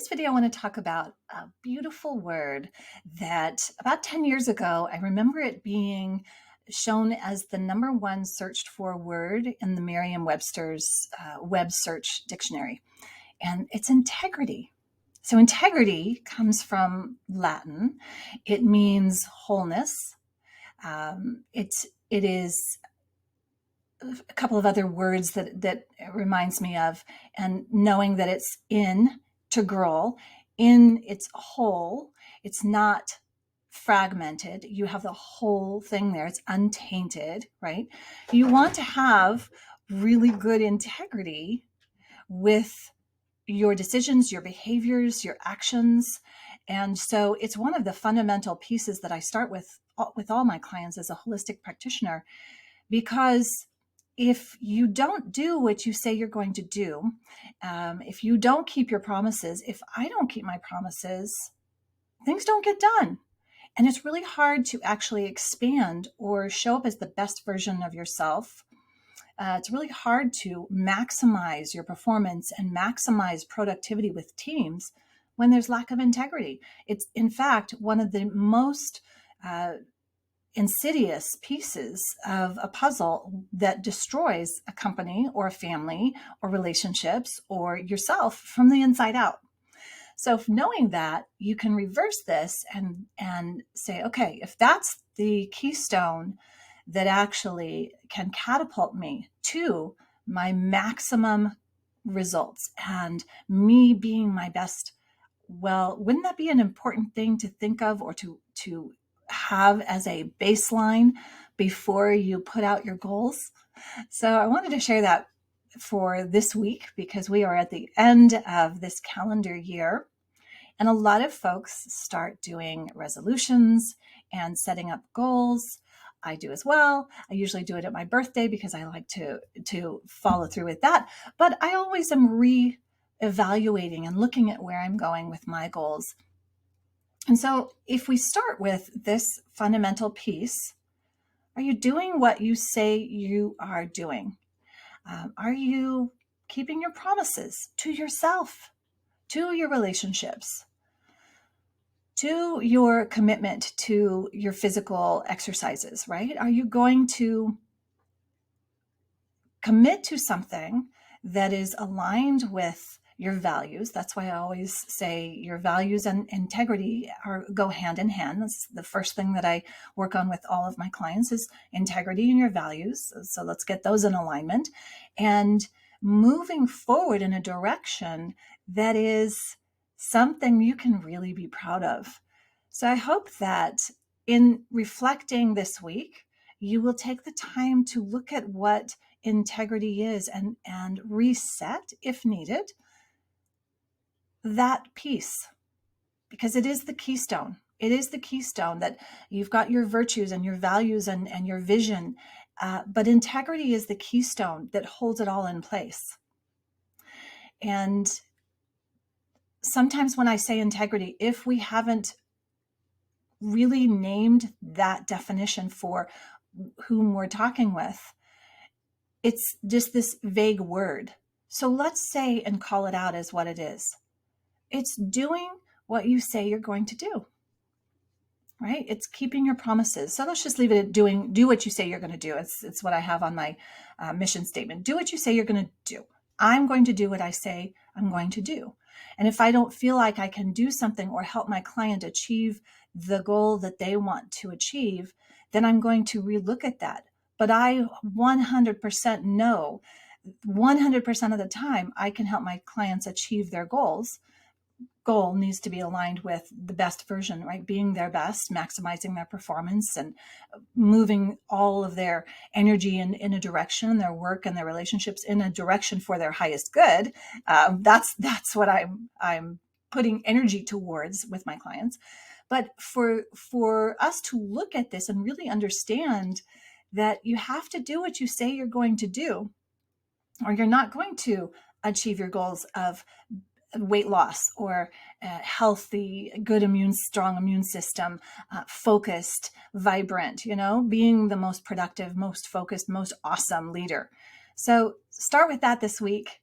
this video, I want to talk about a beautiful word that about 10 years ago, I remember it being shown as the number one searched for word in the Merriam-Webster's web search dictionary, and it's integrity. So integrity comes from Latin. It means wholeness. It is a couple of other words that it reminds me of, and knowing that it's integral in its whole. It's not fragmented. You have the whole thing there. It's untainted, right? You want to have really good integrity with your decisions, your behaviors, your actions. And so it's one of the fundamental pieces that I start with all my clients as a holistic practitioner, because if you don't do what you say you're going to do, if you don't keep your promises, if I don't keep my promises, things don't get done. And it's really hard to actually expand or show up as the best version of yourself. It's really hard to maximize your performance and maximize productivity with teams when there's lack of integrity. It's, in fact, one of the most insidious pieces of a puzzle that destroys a company or a family or relationships or yourself from the inside out. So knowing that, you can reverse this and say, okay, if that's the keystone that actually can catapult me to my maximum results and me being my best, well, wouldn't that be an important thing to think of or to have as a baseline before you put out your goals? So I wanted to share that for this week, because we are at the end of this calendar year. And a lot of folks start doing resolutions and setting up goals. I do as well. I usually do it at my birthday because I like to follow through with that. But I always am re-evaluating and looking at where I'm going with my goals. And so if we start with this fundamental piece, are you doing what you say you are doing? Are you keeping your promises to yourself, to your relationships, to your commitment to your physical exercises, right? Are you going to commit to something that is aligned with your values? That's why I always say your values and integrity go hand in hand. That's the first thing that I work on with all of my clients is integrity and your values. So let's get those in alignment and moving forward in a direction that is something you can really be proud of. So I hope that in reflecting this week, you will take the time to look at what integrity is and reset, if needed, that piece, because it is the keystone. It is the keystone that you've got your virtues and your values and your vision, but integrity is the keystone that holds it all in place. And sometimes when I say integrity, if we haven't really named that definition for whom we're talking with, it's just this vague word. So let's say and call it out as what it is. It's doing what you say you're going to do, right? It's keeping your promises. So let's just leave it at do what you say you're going to do. It's what I have on my mission statement. Do what you say you're going to do. I'm going to do what I say I'm going to do. And if I don't feel like I can do something or help my client achieve the goal that they want to achieve, then I'm going to relook at that. But I 100% know 100% of the time I can help my clients achieve their goals. Goal needs to be aligned with the best version, right? Being their best, maximizing their performance and moving all of their energy in a direction, their work and their relationships in a direction for their highest good. That's what I'm putting energy towards with my clients. But for us to look at this and really understand that you have to do what you say you're going to do, or you're not going to achieve your goals of weight loss or healthy, good strong immune system, focused, vibrant, being the most productive, most focused, most awesome leader. So start with that this week.